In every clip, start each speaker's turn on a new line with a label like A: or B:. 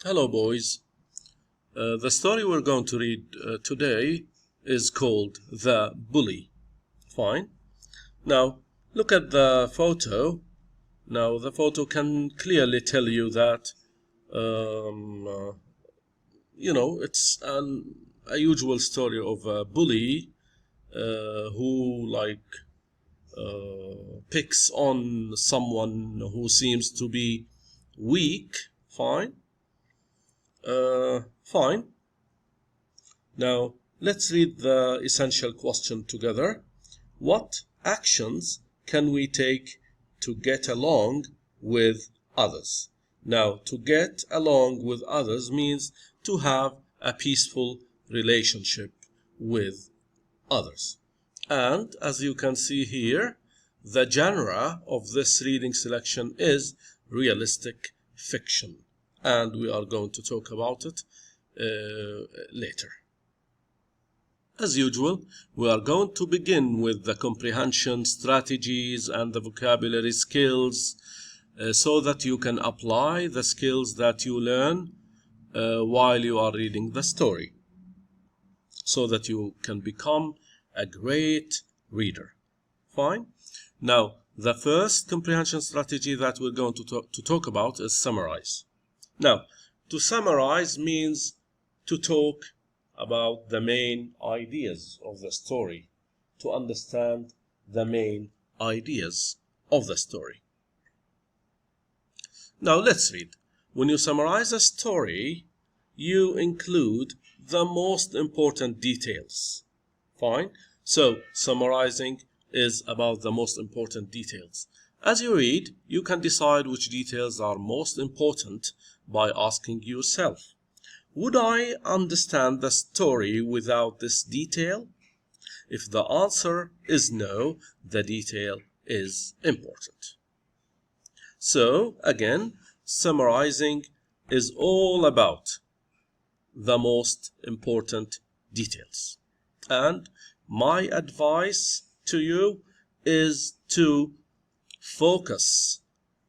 A: Hello, boys. The story we're going to read today is called The Bully. Fine. Now, look at the photo. Now, the photo can clearly tell you that, it's a usual story of a bully who, picks on someone who seems to be weak. Fine. Fine. Now, let's read the essential question together. What actions can we take to get along with others? Now, to get along with others means to have a peaceful relationship with others. And as you can see here, the genre of this reading selection is realistic fiction. And we are going to talk about it later. As usual, we are going to begin with the comprehension strategies and the vocabulary skills so that you can apply the skills that you learn while you are reading the story, so that you can become a great reader. Fine? Now, the first comprehension strategy that we're going to talk about is summarize. Now, to summarize means to talk about the main ideas of the story, to understand the main ideas of the story. Now, let's read. When you summarize a story, you include the most important details. Fine? So, summarizing is about the most important details. As you read, you can decide which details are most important by asking yourself, would I understand the story without this detail? If the answer is no, the detail is important. So, again, summarizing is all about the most important details. And my advice to you is to focus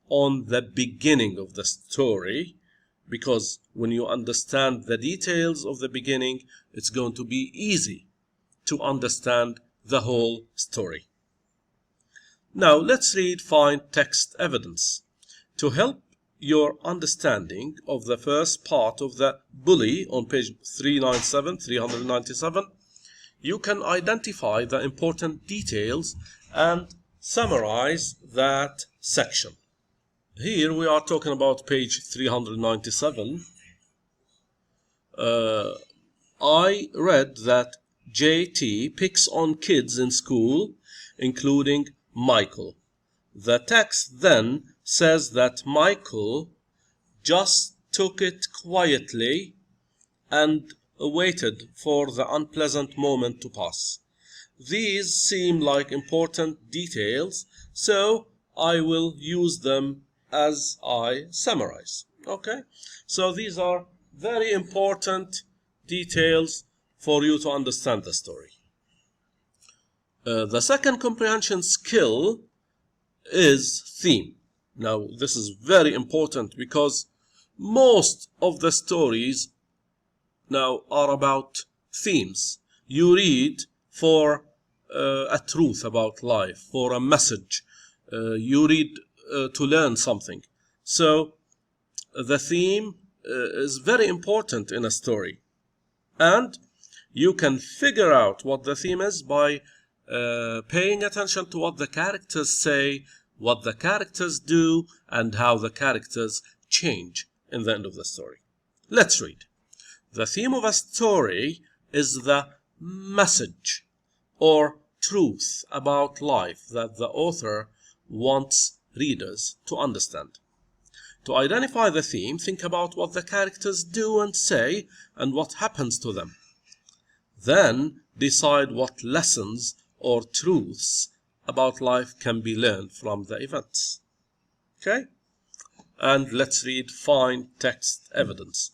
A: on the beginning of the story, because when you understand the details of the beginning, it's going to be easy to understand the whole story. Now, let's read Find Text Evidence. To help your understanding of the first part of The Bully on page 397, you can identify the important details and summarize that section. Here we are talking about page 397. I read that JT picks on kids in school, including Michael. The text then says that Michael just took it quietly and waited for the unpleasant moment to pass. These seem like important details, so I will use them as I summarize. Okay? So these are very important details for you to understand the story. The second comprehension skill is theme. Now, this is very important because most of the stories now are about themes. You read for a truth about life, for a message. You read to learn something. So the theme is very important in a story. And you can figure out what the theme is by paying attention to what the characters say, what the characters do, and how the characters change in the end of the story. Let's read. The theme of a story is the message or truth about life that the author wants readers to understand. To identify the theme, think about what the characters do and say and what happens to them. Then decide what lessons or truths about life can be learned from the events. Okay? And let's read Find Text Evidence.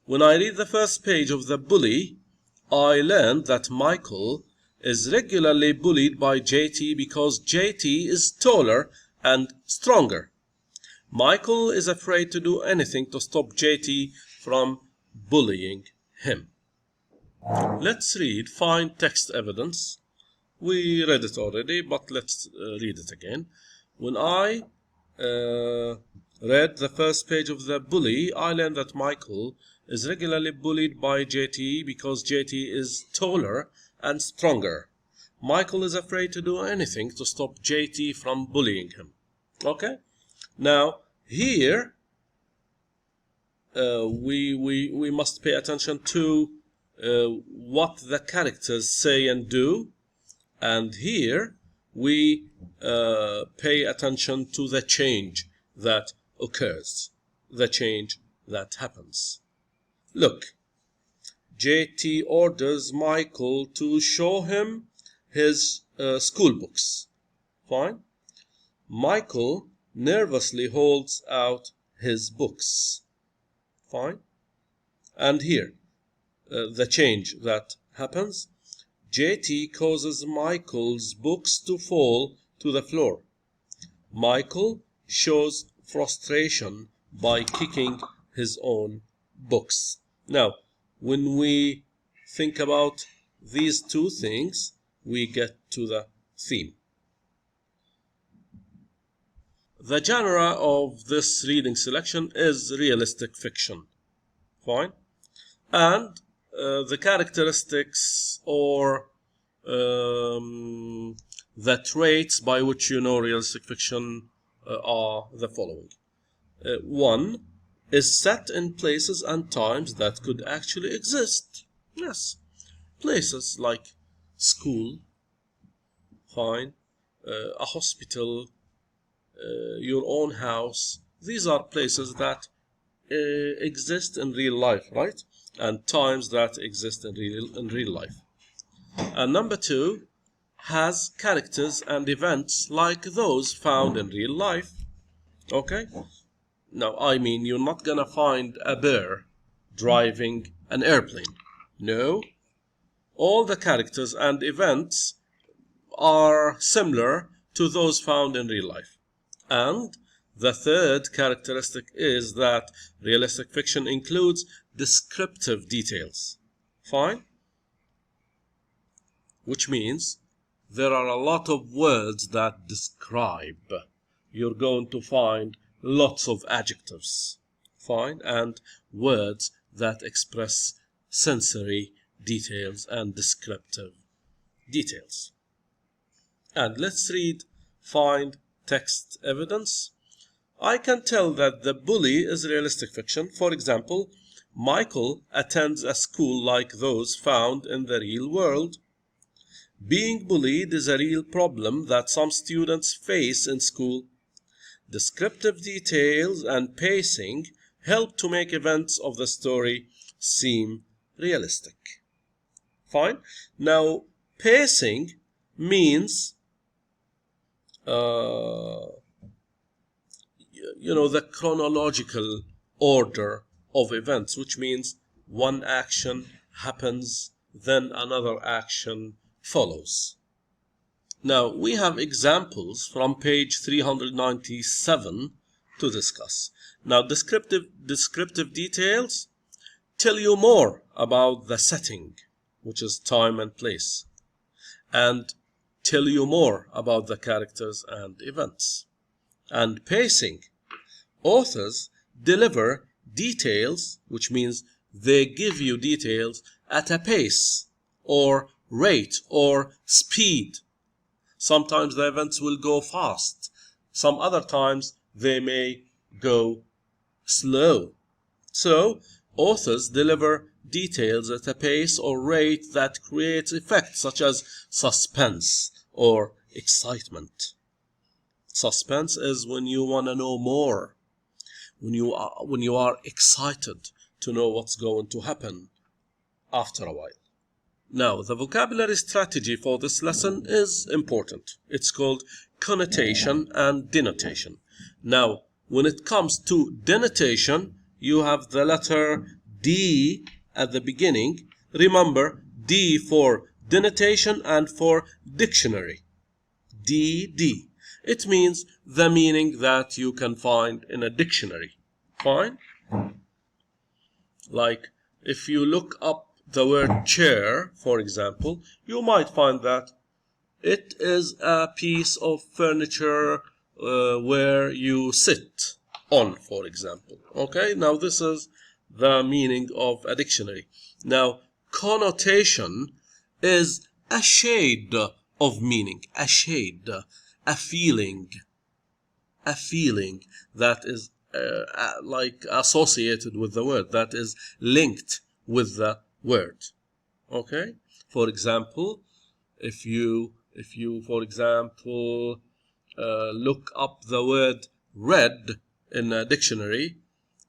A: When I read the first page of The Bully, I learned that Michael is regularly bullied by JT because JT is taller and stronger. Michael is afraid to do anything to stop JT from bullying him. Let's read find text evidence. We read it already, but let's read it again. When I read the first page of the bully, I learned that Michael is regularly bullied by JT because JT is taller and stronger. Michael is afraid to do anything to stop JT from bullying him. Okay? Now, here we must pay attention to what the characters say and do, and here we pay attention to the change that occurs, the change that happens. Look, JT orders Michael to show him his school books. Fine. Michael nervously holds out his books. Fine. And here, the change that happens, JT causes Michael's books to fall to the floor. Michael shows frustration by kicking his own books. Now, when we think about these two things, we get to the theme. The genre of this reading selection is realistic fiction. Fine. And the characteristics or the traits by which you know realistic fiction are the following. 1 is set in places and times that could actually exist. Yes. Places like school, fine, a hospital, your own house. These are places that exist in real life, right? And times that exist in real life. And number 2 has characters and events like those found in real life. Okay? Now, I mean, you're not gonna find a bear driving an airplane. No. All the characters and events are similar to those found in real life. And the third characteristic is that realistic fiction includes descriptive details. Fine? Which means there are a lot of words that describe. You're going to find lots of adjectives. Fine? And words that express sensory details and descriptive details. And let's read find text evidence. I can tell that the bully is realistic fiction. For example, Michael attends a school like those found in the real world. Being bullied is a real problem that some students face in school. Descriptive details and pacing help to make events of the story seem realistic. Fine. Now, pacing means the chronological order of events, which means one action happens, then another action follows. Now, we have examples from page 397 to discuss. Now, descriptive details tell you more about the setting, which is time and place, and tell you more about the characters and events. And pacing, authors deliver details, which means they give you details at a pace or rate or speed. Sometimes the events will go fast. Some other times they may go slow. So, authors deliver details at a pace or rate that creates effects such as suspense or excitement. Suspense is when you want to know more, when you are excited to know what's going to happen after a while. Now, the vocabulary strategy for this lesson is important. It's called connotation and denotation. Now, when it comes to denotation, you have the letter D at the beginning. Remember, D for denotation and for dictionary. D. It means the meaning that you can find in a dictionary. Fine? Like if you look up the word chair, for example, you might find that it is a piece of furniture where you sit on, for example. Okay, now this is the meaning of a dictionary. Now, connotation is a shade of meaning, a shade, a feeling that is like associated with the word, that is linked with the word. Okay, for example, if you for example look up the word red in a dictionary,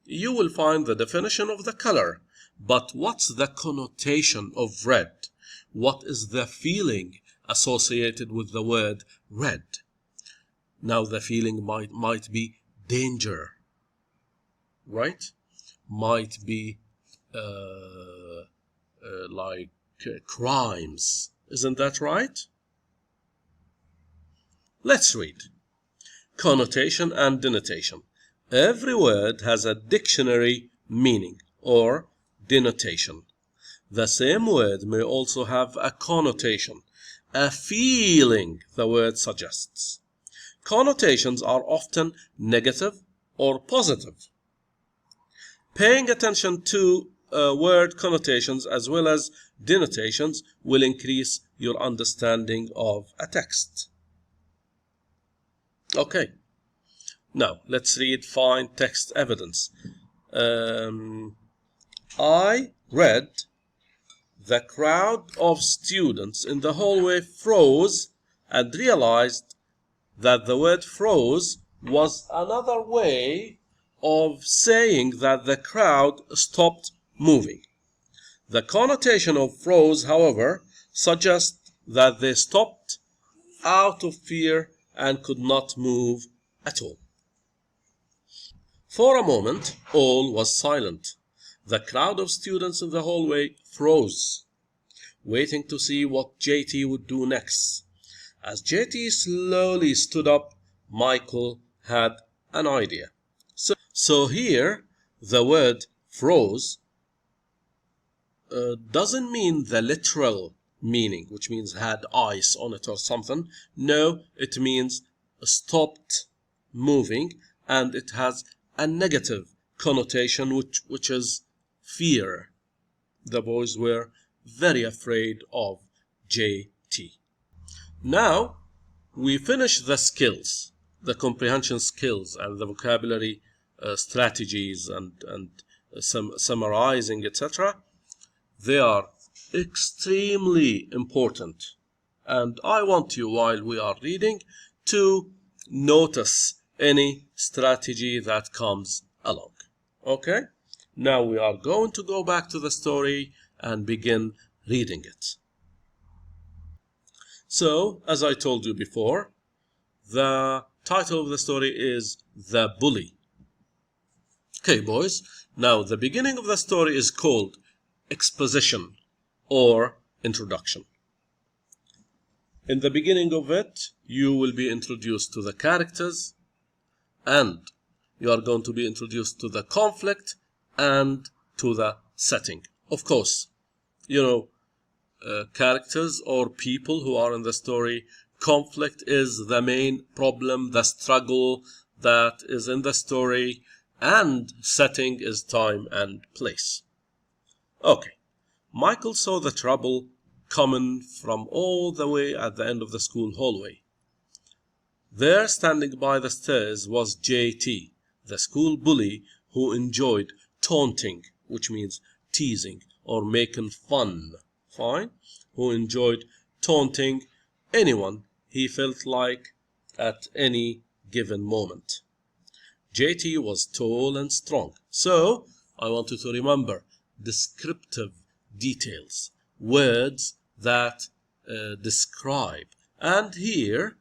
A: you will find the definition of the color. But what's the connotation of red? What is the feeling associated with the word red? Now the feeling might be danger, right? Might be like crimes. Isn't that right? Let's read. Connotation and denotation. Every word has a dictionary meaning or denotation. The same word may also have a connotation, a feeling the word suggests. Connotations are often negative or positive. Paying attention to word connotations as well as denotations will increase your understanding of a text. Okay, now let's read find text evidence. I read, the crowd of students in the hallway froze and realized that the word froze was another way of saying that the crowd stopped moving. The connotation of froze, however, suggests that they stopped out of fear and could not move at all. For a moment, all was silent. The crowd of students in the hallway froze, waiting to see what JT would do next. As JT slowly stood up, Michael had an idea. So here, the word froze doesn't mean the literal meaning, which means had ice on it or something. No, it means stopped moving, and it has a negative connotation, which is fear. The boys were very afraid of JT. Now we finish the skills, the comprehension skills and the vocabulary strategies and summarizing, etc. They are extremely important, and I want you, while we are reading, to notice any strategy that comes along. Okay, now we are going to go back to the story and begin reading it. So, as I told you before, the title of the story is The Bully. Okay, boys, now the beginning of the story is called Exposition or Introduction. In the beginning of it, you will be introduced to the characters, and you are going to be introduced to the conflict and to the setting. Of course, you know, characters or people who are in the story, conflict is the main problem, the struggle that is in the story, and setting is time and place. Okay, Michael saw the trouble coming from all the way at the end of the school hallway. There, standing by the stairs, was JT, the school bully who enjoyed taunting, which means teasing or making fun. Fine? Who enjoyed taunting anyone he felt like at any given moment. JT was tall and strong, so I want you to remember descriptive details, words that describe. And here,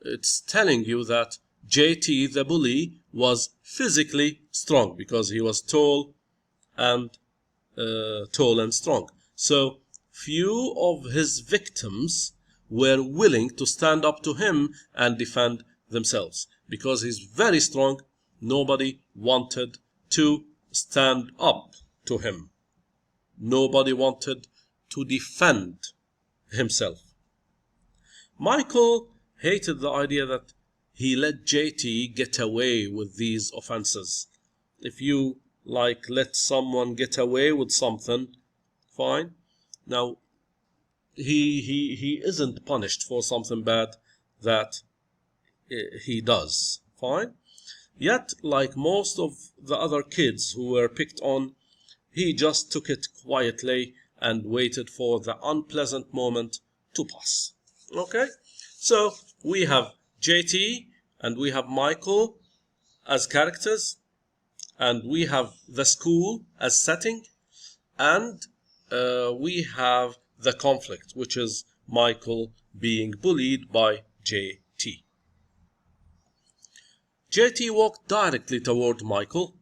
A: it's telling you that JT, the bully, was physically strong because he was tall and strong. So few of his victims were willing to stand up to him and defend themselves. Because he's very strong, nobody wanted to stand up to him. Nobody wanted to defend himself. Michael hated the idea that he let JT get away with these offenses. If you let someone get away with something, fine. Now he isn't punished for something bad that he does, fine. Yet, like most of the other kids who were picked on, he just took it quietly and waited for the unpleasant moment to pass. Okay, so we have JT and we have Michael as characters, and we have the school as setting, and we have the conflict, which is Michael being bullied by JT. JT walked directly toward Michael,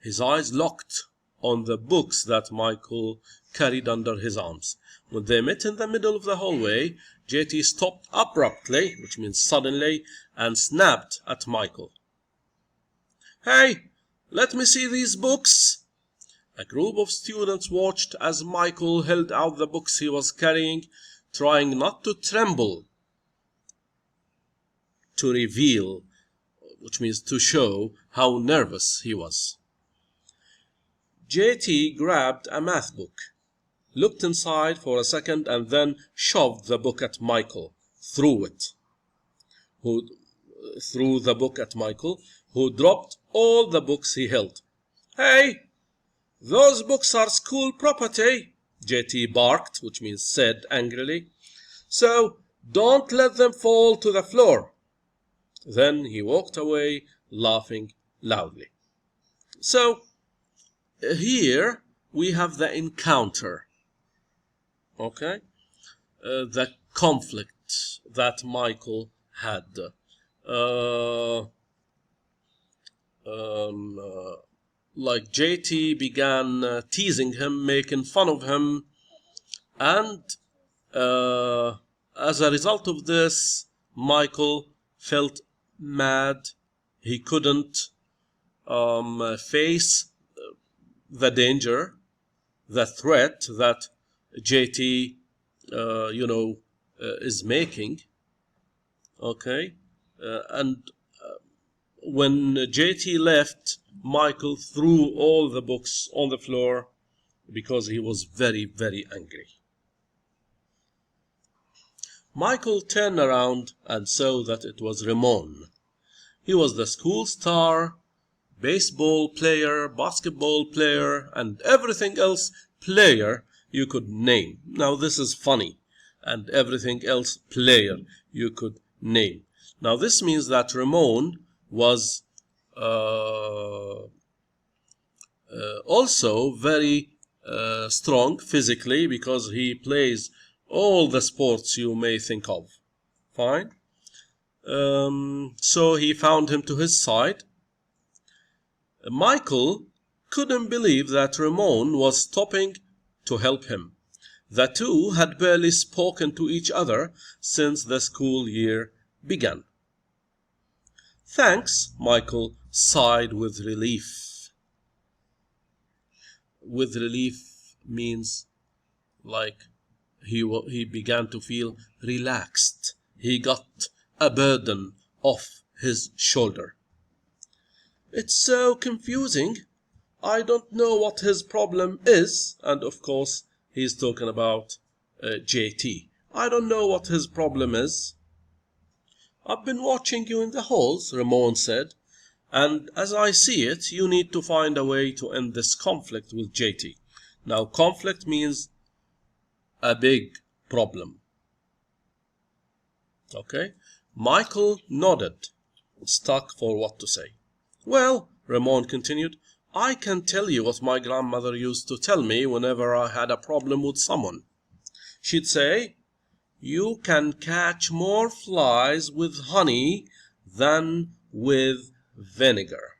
A: his eyes locked on the books that Michael carried under his arms. When they met in the middle of the hallway, JT stopped abruptly, which means suddenly, and snapped at Michael. "Hey, let me see these books!" A group of students watched as Michael held out the books he was carrying, trying not to tremble, to reveal, which means to show how nervous he was. JT grabbed a math book, looked inside for a second, and then shoved the book at Michael, threw the book at Michael, who dropped all the books he held. "Hey, those books are school property," JT barked, which means said angrily. "So don't let them fall to the floor." Then he walked away, laughing loudly. So here we have the encounter, okay? The conflict that Michael had. JT began teasing him, making fun of him, and as a result of this, Michael felt mad. He couldn't face the danger, the threat that JT, is making. Okay, and when JT left, Michael threw all the books on the floor because he was very, very angry. Michael turned around and saw that it was Ramon. He was the school star, baseball player, basketball player, and everything else player you could name. Now this is funny. And everything else player you could name. Now this means that Ramon was also very strong physically, because he plays all the sports you may think of. Fine. So he found him to his side. Michael couldn't believe that Ramon was stopping to help him. The two had barely spoken to each other since the school year began. "Thanks," Michael sighed with relief. With relief means he began to feel relaxed. He got a burden off his shoulder. "It's so confusing. I don't know what his problem is." And of course, he's talking about JT. "I don't know what his problem is." "I've been watching you in the halls," Ramon said, "and as I see it, you need to find a way to end this conflict with JT. Now, conflict means a big problem. Okay? Michael nodded, stuck for what to say. "Well," Ramon continued, "I can tell you what my grandmother used to tell me whenever I had a problem with someone. She'd say, 'You can catch more flies with honey than with vinegar.'"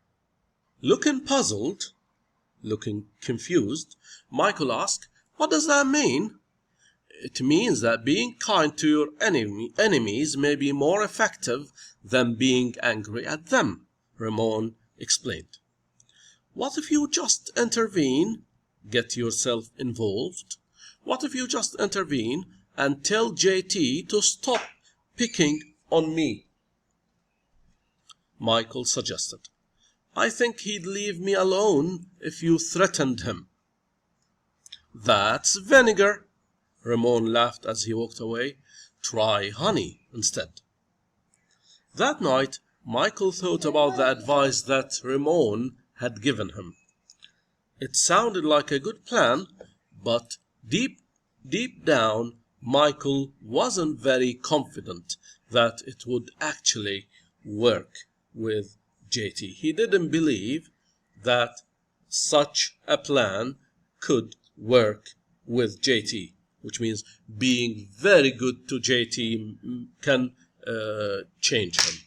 A: Looking puzzled, looking confused, Michael asked, "What does that mean?" it means that being kind to your enemies may be more effective than being angry at them, Ramon explained. What if you just intervene, get yourself involved? What if you just intervene and tell JT to stop picking on me? Michael suggested. I think he'd leave me alone if you threatened him. That's vinegar, Ramon laughed as he walked away. Try honey instead. That night, Michael thought about the advice that Ramon had given him. It sounded like a good plan, but deep down, Michael wasn't very confident that it would actually work with JT. He didn't believe that such a plan could work with JT, which means being very good to JT can change him,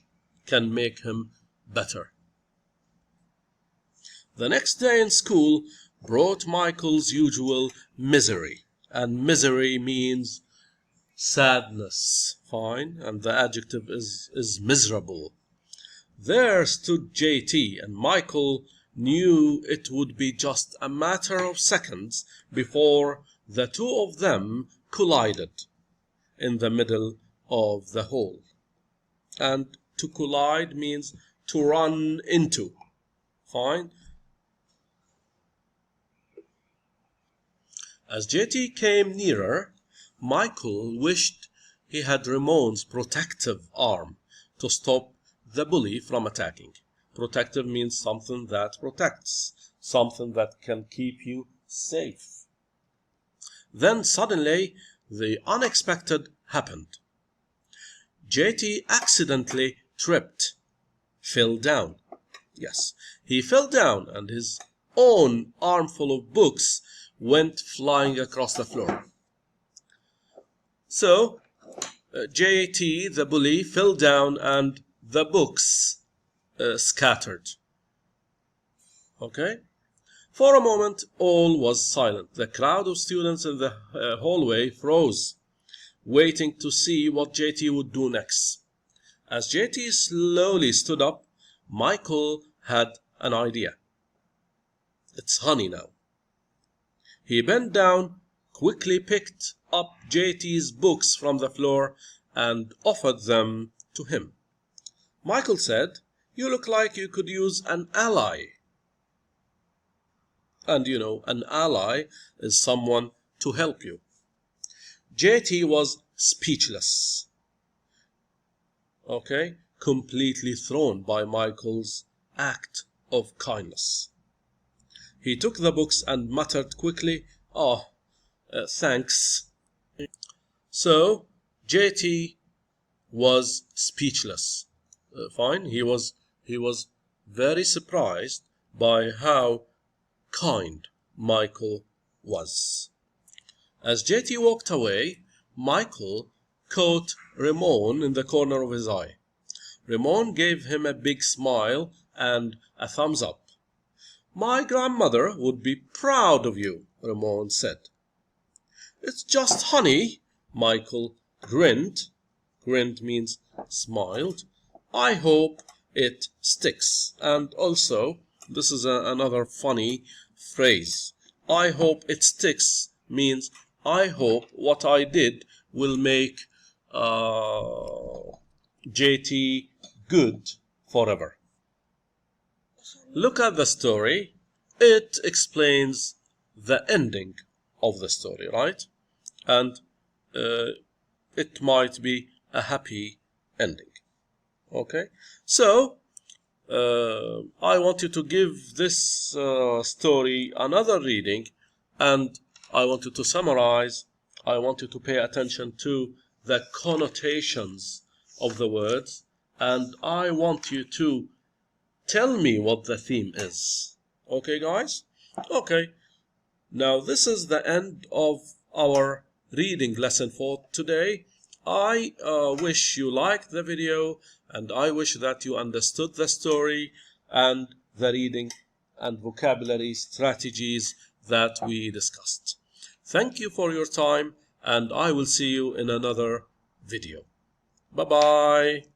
A: can make him better. The next day in school brought Michael's usual misery, and misery means sadness, fine, and the adjective is miserable. There stood JT, and Michael knew it would be just a matter of seconds before the two of them collided in the middle of the hall. And to collide means to run into, fine. As JT came nearer, Michael wished he had Ramon's protective arm to stop the bully from attacking. Protective means something that protects, something that can keep you safe. Then suddenly, the unexpected happened. JT accidentally tripped, fell down. Yes, he fell down, and his own armful of books went flying across the floor. So, JT, the bully, fell down, and the books scattered. Okay? For a moment, all was silent. The crowd of students in the hallway froze, waiting to see what JT would do next. As JT slowly stood up, Michael had an idea. It's honey now. He bent down, quickly picked up JT's books from the floor, and offered them to him. Michael said, "You look like you could use an ally." And you know, an ally is someone to help you. JT was speechless. Okay? Completely thrown by Michael's act of kindness. He took the books and muttered quickly, thanks. So, JT was speechless. Fine. He was very surprised by how kind Michael was. As JT walked away, Michael caught Ramon in the corner of his eye. Ramon gave him a big smile and a thumbs up. "My grandmother would be proud of you," Ramon said. "It's just honey." Michael grinned. Grinned means smiled. "I hope it sticks." And also, this is another funny phrase. "I hope it sticks" means I hope what I did will make JT good forever. Look at the story. It explains the ending of the story, right? And it might be a happy ending. Okay? So, I want you to give this story another reading, and I want you to summarize. I want you to pay attention to the connotations of the words, and I want you to tell me what the theme is. Okay, guys? Okay. Now, this is the end of our reading lesson for today. I wish you liked the video, and I wish that you understood the story and the reading and vocabulary strategies that we discussed. Thank you for your time, and I will see you in another video. Bye bye.